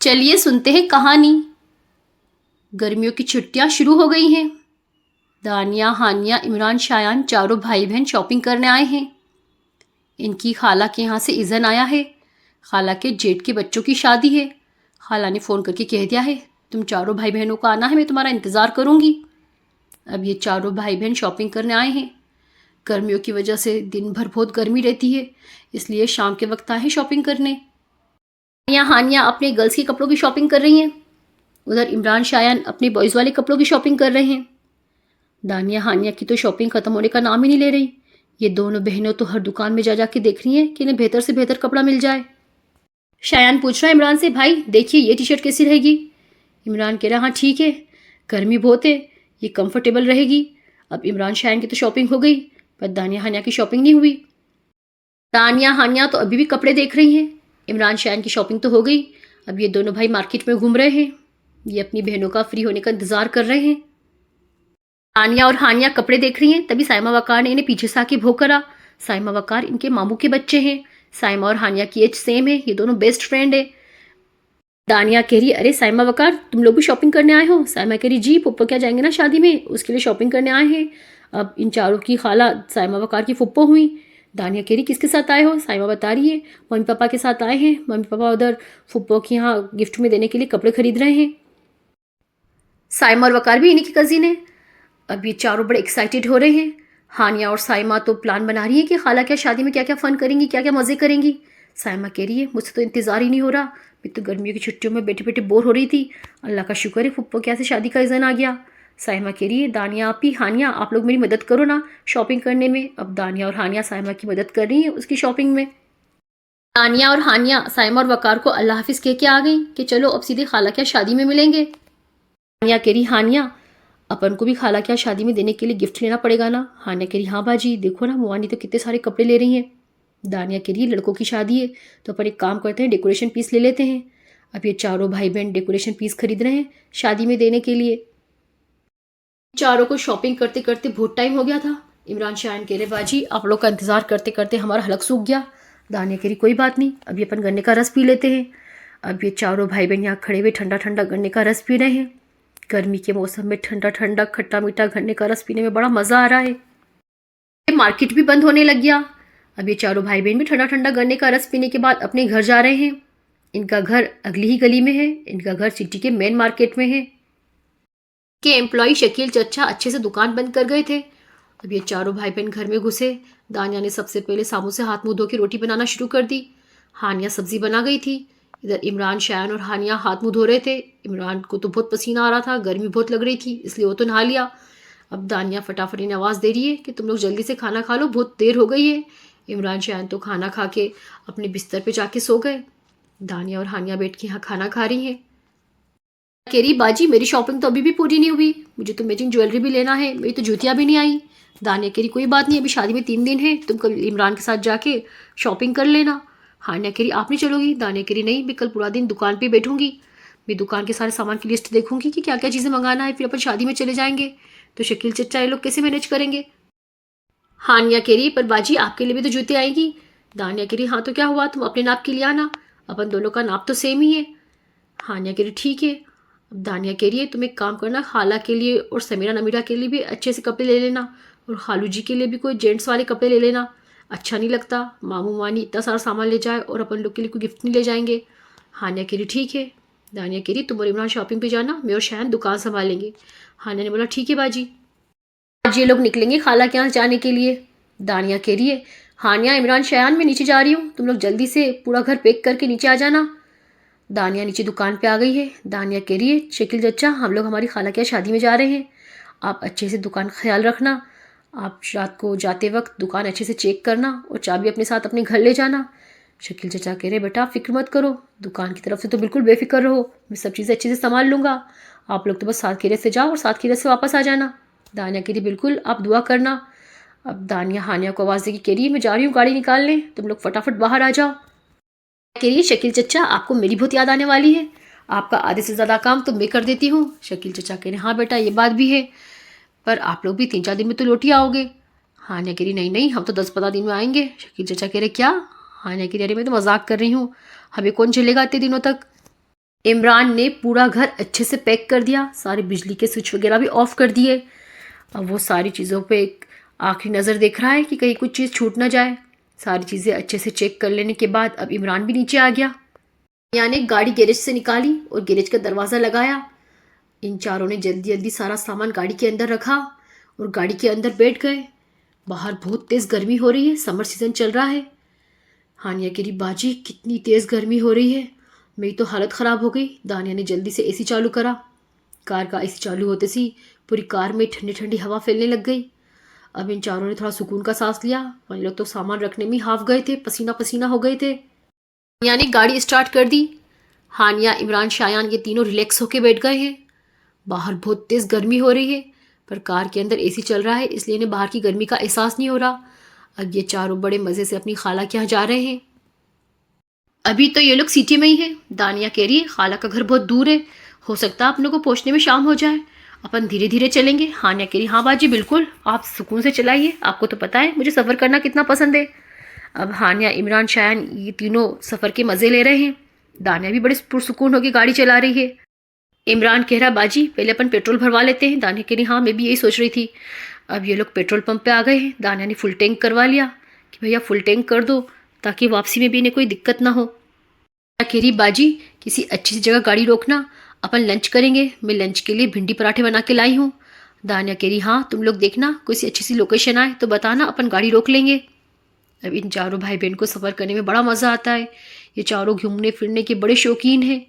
चलिए सुनते हैं कहानी। गर्मियों की छुट्टियां शुरू हो गई हैं। दानिया, हानिया, इमरान, शायान चारों भाई बहन शॉपिंग करने आए हैं। इनकी खाला के यहाँ से इज़न आया है। खाला के जेठ के बच्चों की शादी है। खाला ने फ़ोन करके कह दिया है तुम चारों भाई बहनों को आना है, मैं तुम्हारा इंतज़ार करूँगी। अब ये चारों भाई बहन शॉपिंग करने आए हैं। गर्मियों की वजह से दिन भर बहुत गर्मी रहती है, इसलिए शाम के वक्त आए हैं शॉपिंग करने। यहाँ हानिया अपने गर्ल्स के कपड़ों की शॉपिंग कर रही हैं। उधर इमरान, शायान अपने बॉयज़ वाले कपड़ों की शॉपिंग कर रहे हैं। दानिया हानिया की तो शॉपिंग ख़त्म होने का नाम ही नहीं ले रही। ये दोनों बहनों तो हर दुकान में जा जा के देख रही हैं कि इन्हें बेहतर से बेहतर कपड़ा मिल जाए। शायान पूछ रहा है इमरान से, भाई देखिए ये टी शर्ट कैसी रहेगी। इमरान कह रहा हाँ ठीक है, गर्मी बहुत है, ये कंफर्टेबल रहेगी। अब इमरान शायान की तो शॉपिंग हो गई, पर दानिया हानिया की शॉपिंग नहीं हुई। दानिया हानिया तो अभी भी कपड़े देख रही हैं। इमरान शायान की शॉपिंग तो हो गई। अब ये दोनों भाई मार्केट में घूम रहे हैं। ये अपनी बहनों का फ्री होने का इंतज़ार कर रहे हैं। दानिया और हानिया कपड़े देख रही हैं, तभी साइमा वकार ने इन्हें पीछे से आके भों करा। साइमा वकार इनके मामू के बच्चे हैं। साइमा और हानिया की एज सेम है, ये दोनों बेस्ट फ्रेंड है। दानिया कह रही अरे साइमा वकार तुम लोग भी शॉपिंग करने आए हो। साइमा कह रही जी फुप्पो क्या जाएंगे ना शादी में, उसके लिए शॉपिंग करने आए हैं। अब इन चारों की खाला साइमा वकार की फुप्पो हुई। दानिया कह रही किसके साथ आए हो। साइमा बता रही है मम्मी पापा के साथ आए हैं, मम्मी पापा उधर फुप्पो के यहाँ गिफ्ट में देने के लिए कपड़े खरीद रहे हैं। साइमा और वकार भी इन्हीं की कजिन है। अब ये चारों बड़े एक्साइटेड हो रहे हैं। हानिया और साइमा तो प्लान बना रही है कि खाला क्या शादी में क्या क्या फ़न करेंगी, क्या क्या मज़े करेंगी। साइमा कह रही है मुझसे तो इंतज़ार ही नहीं हो रहा, मैं तो गर्मियों की छुट्टियों में बैठे बैठे बोर हो रही थी। अल्लाह का शुक्र है फुप्पो क्या से शादी का इज़न आ गया। साइमा कह रही है दानिया आप ही हानिया आप लोग मेरी मदद करो ना शॉपिंग करने में। अब दानिया और हानिया साइमा की मदद कर रही हैं उसकी शॉपिंग में। दानिया और हानिया साइमा और वकार को अल्लाह हाफिज़ कह के आ गई कि चलो अब सीधे खाला क्या शादी में मिलेंगे। हानिया कह रही हानिया अपन को भी खाला क्या शादी में देने के लिए गिफ्ट लेना पड़ेगा ना। हानिया कह रही हाँ बाजी देखो ना मुआनी तो कितने सारे कपड़े ले रही हैं। दानिया कह रही है लड़कों की शादी है तो अपन एक काम करते हैं डेकोरेशन पीस ले लेते हैं। अब ये चारों भाई बहन डेकोरेशन पीस खरीद रहे हैं शादी में देने के लिए। चारों को शॉपिंग करते करते बहुत टाइम हो गया था। इमरान शायान कह रहे बाजी आप लोग का इंतज़ार करते करते हमारा हलक सूख गया। दानिया कह रही कोई बात नहीं, अभी अपन गन्ने का रस पी लेते हैं। अब ये चारों भाई बहन यहाँ खड़े हुए ठंडा ठंडा गन्ने का रस पी रहे हैं। गर्मी के मौसम में ठंडा ठंडा खट्टा मीठा गन्ने का रस पीने में बड़ा मज़ा आ रहा है। मार्केट भी बंद होने लग गया। अब ये चारों भाई बहन भी ठंडा ठंडा गन्ने का रस पीने के बाद अपने घर जा रहे हैं। इनका घर अगली ही गली में है, इनका घर सिटी के मेन मार्केट में है। के एम्प्लॉय शकील चचा अच्छे से दुकान बंद कर गए थे। अब ये चारों भाई बहन घर में घुसे। दानिया ने सबसे पहले साबुन से हाथ मुंह धो के रोटी बनाना शुरू कर दी। हानिया सब्जी बना गई थी। इधर इमरान, शायान और हानिया हाथ मुंह धो रहे थे। इमरान को तो बहुत पसीना आ रहा था, गर्मी बहुत लग रही थी, इसलिए वो तो नहा लिया। अब दानिया फटाफट इन्हें आवाज़ दे रही है कि तुम लोग जल्दी से खाना खा लो, बहुत देर हो गई है। इमरान, शायान तो खाना खा के अपने बिस्तर पे जाके सो गए। दानिया और हानिया बैठ के यहाँ खाना खा रही हैं। कह रही बाजी मेरी शॉपिंग तो अभी भी पूरी नहीं हुई, मुझे तो मैचिंग ज्वेलरी भी लेना है, मेरी तो जूतियाँ भी नहीं आई। दानिया कह रही कोई बात नहीं, अभी शादी में 3 दिन है, तुम कल इमरान के साथ जाके शॉपिंग कर लेना। हानिया कह रही आप नहीं चलोगी। दानिया कह रही नहीं, मैं कल पूरा दिन दुकान पे बैठूंगी, मैं दुकान के सारे सामान की लिस्ट देखूंगी कि क्या क्या चीज़ें मंगाना है, फिर अपन शादी में चले जाएंगे। तो शकील चचा ये लोग कैसे मैनेज करेंगे। हानिया कह रही पर बाजी आपके लिए भी तो जूते आएगी। दानिया कह रही हाँ तो क्या हुआ, तुम अपने नाप के लिए आना, अपन दोनों का नाप तो सेम ही है। हानिया कह रही ठीक है। अब दानिया कह रही है तुम एक काम करना, खाला के लिए और समीरा नमीरा के लिए भी अच्छे से कपड़े ले लेना, और खालू जी के लिए भी कोई जेंट्स वाले कपड़े ले लेना। अच्छा नहीं लगता मामू मानी इतना सारा सामान ले जाए और अपन लोग के लिए कोई गिफ्ट नहीं ले जाएंगे। हानिया कह रही ठीक है। दानिया कह रही तुम और इमरान शॉपिंग पे जाना, मैं और शायन दुकान संभालेंगे। हानिया ने बोला ठीक है बाजी। आज ये लोग निकलेंगे खाला के यहाँ जाने के लिए। दानिया कह रही है हानिया, इमरान, शायान मैं नीचे जा रही हूँ, तुम लोग जल्दी से पूरा घर पैक करके नीचे आ जाना। दानिया नीचे दुकान पे आ गई है। दानिया कह रही है शकील चचा हम लोग हमारी खाला के यहाँ शादी में जा रहे हैं, आप अच्छे से दुकान का ख्याल रखना, आप रात को जाते वक्त दुकान अच्छे से चेक करना और चाबी अपने साथ अपने घर ले जाना। शकील चचा कह रहे बेटा फिक्र मत करो, दुकान की तरफ से तो बिल्कुल बेफिक्र रहो, मैं सब चीज़ें अच्छे से संभाल लूँगा, आप लोग तो बस सात खीरे से जाओ और सात खीरे से वापस आ जाना। दानिया कह रही बिल्कुल आप दुआ करना। अब दानिया हानिया को आवाज़ देगी कह रही मैं जा रही हूँ गाड़ी निकालने, तुम लोग फटाफट बाहर आ जाओ। कह रही शकील चचा आपको मेरी बहुत याद आने वाली है, आपका आधे से ज़्यादा काम तो मैं कर देती हूँ। शकील चचा कह रहे हाँ बेटा ये बात भी है, पर आप लोग भी 3-4 दिन में तो लौट ही आओगे। हानिया कह रही नहीं नहीं हम तो 10-15 दिन में आएंगे। शकील चचा कह रहे क्या। हानिया कह रही अरे मैं तो मजाक कर रही हूँ, हमें कौन झेलेगा इतने दिनों तक। इमरान ने पूरा घर अच्छे से पैक कर दिया, सारे बिजली के स्विच वगैरह भी ऑफ कर दिए। अब वो सारी चीज़ों पे एक आखिरी नज़र देख रहा है कि कहीं कुछ चीज़ छूट ना जाए। सारी चीज़ें अच्छे से चेक कर लेने के बाद अब इमरान भी नीचे आ गया। यानी गाड़ी गैरेज से निकाली और गैरेज का दरवाज़ा लगाया। इन चारों ने जल्दी जल्दी सारा सामान गाड़ी के अंदर रखा और गाड़ी के अंदर बैठ गए। बाहर बहुत तेज़ गर्मी हो रही है, समर सीज़न चल रहा है। हानिया कह रही, बाजी कितनी तेज़ गर्मी हो रही है, मेरी तो हालत ख़राब हो गई। दानिया ने जल्दी से एसी चालू करा। कार का एसी चालू होते सी पूरी कार में ठंडी ठंडी हवा फैलने लग गई। अब इन चारों ने थोड़ा सुकून का सांस लिया। वही लोग तो सामान रखने में हाफ गए थे, पसीना पसीना हो गए थे। हानिया ने गाड़ी स्टार्ट कर दी। हानिया, इमरान, शायान ये तीनों रिलैक्स होके बैठ गए हैं। बाहर बहुत तेज़ गर्मी हो रही है पर कार के अंदर एसी चल रहा है, इसलिए इन्हें बाहर की गर्मी का एहसास नहीं हो रहा। अब ये चारों बड़े मज़े से अपनी खाला के यहाँ जा रहे हैं। अभी तो ये लोग सिटी में ही हैं। दानिया कह रही है, खाला का घर बहुत दूर है, हो सकता है अपनों को पहुँचने में शाम हो जाए, अपन धीरे धीरे चलेंगे। हानिया कह रही, हाँ बाजी बिल्कुल, आप सुकून से चलाइए, आपको तो पता है मुझे सफ़र करना कितना पसंद है। अब हानिया, इमरान, शायान ये तीनों सफ़र के मज़े ले रहे हैं। दानिया भी बड़े पुरसुकून होकर गाड़ी चला रही है। इमरान कह रहा, बाजी पहले अपन पेट्रोल भरवा लेते हैं। दानिया कह रही, हाँ मैं भी यही सोच रही थी। अब ये लोग पेट्रोल पंप पे आ गए हैं। दानिया ने फुल टैंक करवा लिया कि भैया फुल टैंक कर दो ताकि वापसी में भी इन्हें कोई दिक्कत ना हो। कह रही, बाजी किसी अच्छी सी जगह गाड़ी रोकना, अपन लंच करेंगे, मैं लंच के लिए भिंडी पराठे बना के लाई हूँ। दानिया कह रही, हाँ तुम लोग देखना कोई सी अच्छी सी लोकेशन आए तो बताना, अपन गाड़ी रोक लेंगे। अब इन चारों भाई बहन को सफ़र करने में बड़ा मज़ा आता है। ये चारों घूमने फिरने के बड़े शौकीन हैं।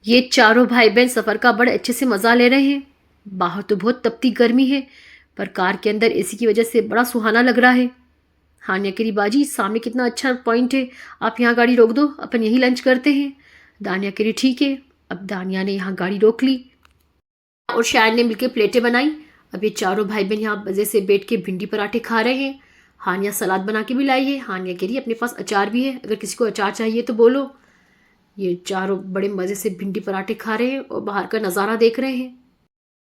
ये चारों भाई बहन सफ़र का बड़े अच्छे से मज़ा ले रहे हैं। बाहर तो बहुत तपती गर्मी है पर कार के अंदर एसी की वजह से बड़ा सुहाना लग रहा है। हानिया कह रही, बाजी सामने कितना अच्छा पॉइंट है, आप यहाँ गाड़ी रोक दो, अपन यहीं लंच करते हैं। दानिया कह रही, ठीक है। अब दानिया ने यहाँ गाड़ी रोक ली और शायन ने मिलकर प्लेटें बनाई। अब ये चारों भाई बहन यहाँ मज़े से बैठ के भिंडी पराठे खा रहे हैं। हानिया सलाद बना के भी लाई है। हानिया कह रही, अपने पास अचार भी है, अगर किसी को अचार चाहिए तो बोलो। ये चारों बड़े मज़े से भिंडी पराठे खा रहे हैं और बाहर का नज़ारा देख रहे हैं।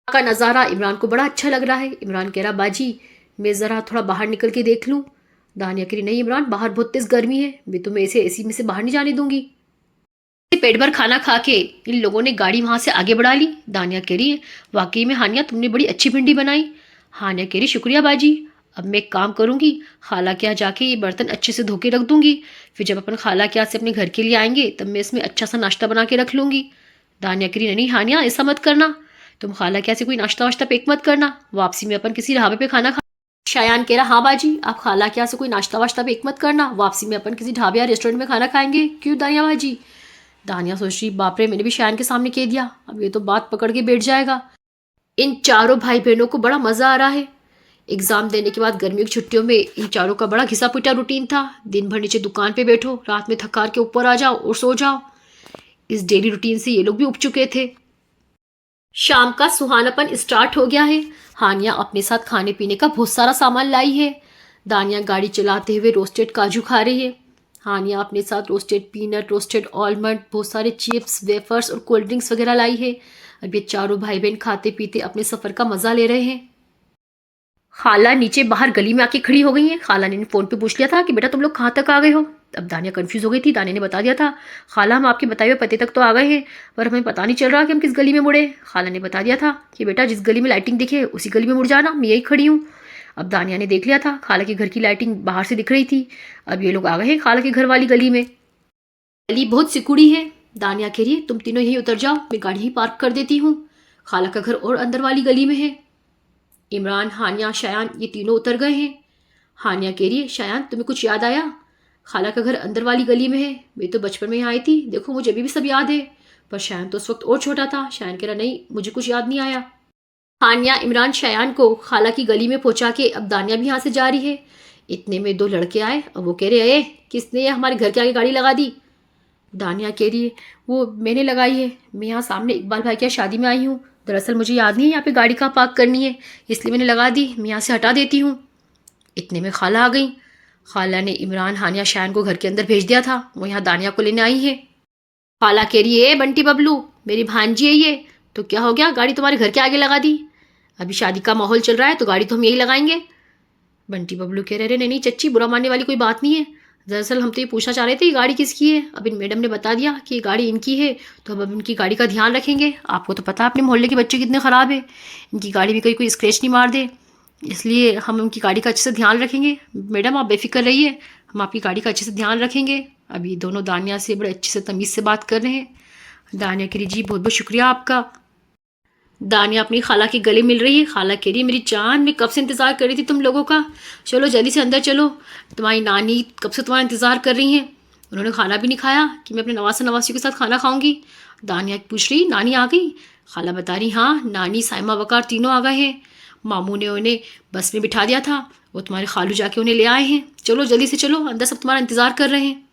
का नज़ारा इमरान को बड़ा अच्छा लग रहा है। इमरान कह रहा, बाजी मैं ज़रा थोड़ा बाहर निकल के देख लूँ। दानिया कह रही, नहीं इमरान, बाहर बहुत तेज़ गर्मी है, मैं तुम्हें ऐसे एसी में से बाहर नहीं जाने दूंगी। पेट भर खाना खा के इन लोगों ने गाड़ी वहाँ से आगे बढ़ा ली। दानिया कह रही है, वाकई में हानिया तुमने बड़ी अच्छी भिंडी बनाई। हानिया कह रही, शुक्रिया बाजी, अब मैं एक काम करूँगी, खाला के यहाँ जाके ये बर्तन अच्छे से धो के रख दूँगी, फिर जब अपन खाला के यहाँ से अपने घर के लिए आएंगे तब मैं इसमें अच्छा सा नाश्ता बना के रख लूँगी। दानिया कह रही, नहीं हानिया ऐसा मत करना, तुम खाला के यहाँ से कोई नाश्ता वाश्ता पैक मत करना, वापसी में अपन किसी ढाबे पे खाना खा। शायान कह रहा, हाँ बाजी आप खाला के यहाँ से कोई नाश्ता वाश्ता पैक मत करना, वापसी में अपन किसी ढाबे या रेस्टोरेंट में खाना खाएंगे। क्यों दानिया बाजी? दानिया सोच रही, बाप रे मैंने भी शायान के सामने कह दिया, अब ये तो बात पकड़ के बैठ जाएगा। इन चारों भाई बहनों को बड़ा मज़ा आ रहा है। एग्ज़ाम देने के बाद गर्मियों की छुट्टियों में इन चारों का बड़ा घिसा पिटा रूटीन था। दिन भर नीचे दुकान पे बैठो, रात में थकार के ऊपर आ जाओ और सो जाओ। इस डेली रूटीन से ये लोग भी उब चुके थे। शाम का सुहानापन स्टार्ट हो गया है। हानिया अपने साथ खाने पीने का बहुत सारा सामान लाई है। दानिया गाड़ी चलाते हुए रोस्टेड काजू खा रही है। हानिया अपने साथ रोस्टेड पीनट, रोस्टेड आलमंड, बहुत सारे चिप्स, वेफर्स और कोल्ड ड्रिंक्स वगैरह लाई है। अब ये चारों भाई बहन खाते पीते अपने सफ़र का मज़ा ले रहे हैं। खाला नीचे बाहर गली में आके खड़ी हो गई हैं। खाला ने फ़ोन पे पूछ लिया था कि बेटा तुम लोग कहाँ तक आ गए हो। अब दानिया कंफ्यूज हो गई थी। दानिया ने बता दिया था, खाला हम आपके बताए हुए पते तक तो आ गए हैं पर हमें पता नहीं चल रहा कि हम किस गली में मुड़े। खाला ने बता दिया था कि बेटा जिस गली में लाइटिंग दिखे उसी गली में मुड़ जाना, मैं यही खड़ी हूँ। अब दानिया ने देख लिया था, खाला के घर की लाइटिंग बाहर से दिख रही थी। अब ये लोग आ गए हैं खाला के घर वाली गली में। गली बहुत सिकुड़ी है। दानिया कह रही है, तुम तीनों यहीं उतर जाओ, मैं गाड़ी ही पार्क कर देती हूँ। खाला का घर और अंदर वाली गली में है। इमरान, हानिया, शायान ये तीनों उतर गए हैं। हानिया कह रही है, शायान तुम्हें कुछ याद आया? खाला का घर अंदर वाली गली में है, मैं तो बचपन में यहाँ आई थी, देखो मुझे अभी भी सब याद है। पर शायान तो उस वक्त और छोटा था। शायान कह रहा, नहीं मुझे कुछ याद नहीं आया। हानिया, इमरान, शायान को खाला की गली में पहुँचा के अब दानिया भी यहाँ से जा रही है। इतने में दो लड़के आए। अब वो कह रहे, किसने हमारे घर के आगे गाड़ी लगा दी? दानिया कह रही है, वो मैंने लगाई है, मैं यहाँ सामने इकबाल भाई की शादी में आई हूँ, दरअसल मुझे याद नहीं है यहाँ पे गाड़ी कहाँ पार्क करनी है, इसलिए मैंने लगा दी, मैं यहाँ से हटा देती हूँ। इतने में खाला आ गई। खाला ने इमरान, हानिया, शायान को घर के अंदर भेज दिया था, वो यहाँ दानिया को लेने आई है। खाला कह रही है, बंटी बबलू मेरी भांजी है ये, तो क्या हो गया, गाड़ी तुम्हारे घर के आगे लगा दी? अभी शादी का माहौल चल रहा है तो गाड़ी तो हम यही लगाएंगे। बंटी बबलू कह रहे, नहीं नहीं चच्ची, बुरा मानने वाली कोई बात नहीं है। दरअसल हम तो ये पूछना चाह रहे थे ये गाड़ी किसकी है। अब इन मैडम ने बता दिया कि ये गाड़ी इनकी है, तो अब इनकी गाड़ी का ध्यान रखेंगे। आपको तो पता है अपने मोहल्ले के बच्चे कितने ख़राब है, इनकी गाड़ी में कोई स्क्रैच नहीं मार दे, इसलिए हम उनकी गाड़ी का अच्छे से ध्यान रखेंगे। मैडम आप बेफिक्र रहिए, हम आपकी गाड़ी का अच्छे से ध्यान रखेंगे। अभी दोनों दानिया से बड़े अच्छे से तमीज़ से बात कर रहे हैं। दानिया कह रही जी बहुत बहुत शुक्रिया आपका। दानिया अपनी खाला के गले मिल रही है। खाला कह रही है मेरी जान, मैं कब से इंतज़ार कर रही थी तुम लोगों का, चलो जल्दी से अंदर चलो, तुम्हारी नानी कब से तुम्हारा इंतज़ार कर रही हैं। उन्होंने खाना भी नहीं खाया कि मैं अपने नवासा नवासियों के साथ खाना खाऊंगी। दानिया पूछ रही नानी आ गई। खाला बता रही हाँ नानी साइमा वकार तीनों आ गए हैं, मामू ने उन्हें बस में बिठा दिया था, वो तुम्हारे खालू जाके उन्हें ले आए हैं, चलो जल्दी से चलो अंदर सब तुम्हारा इंतज़ार कर रहे हैं।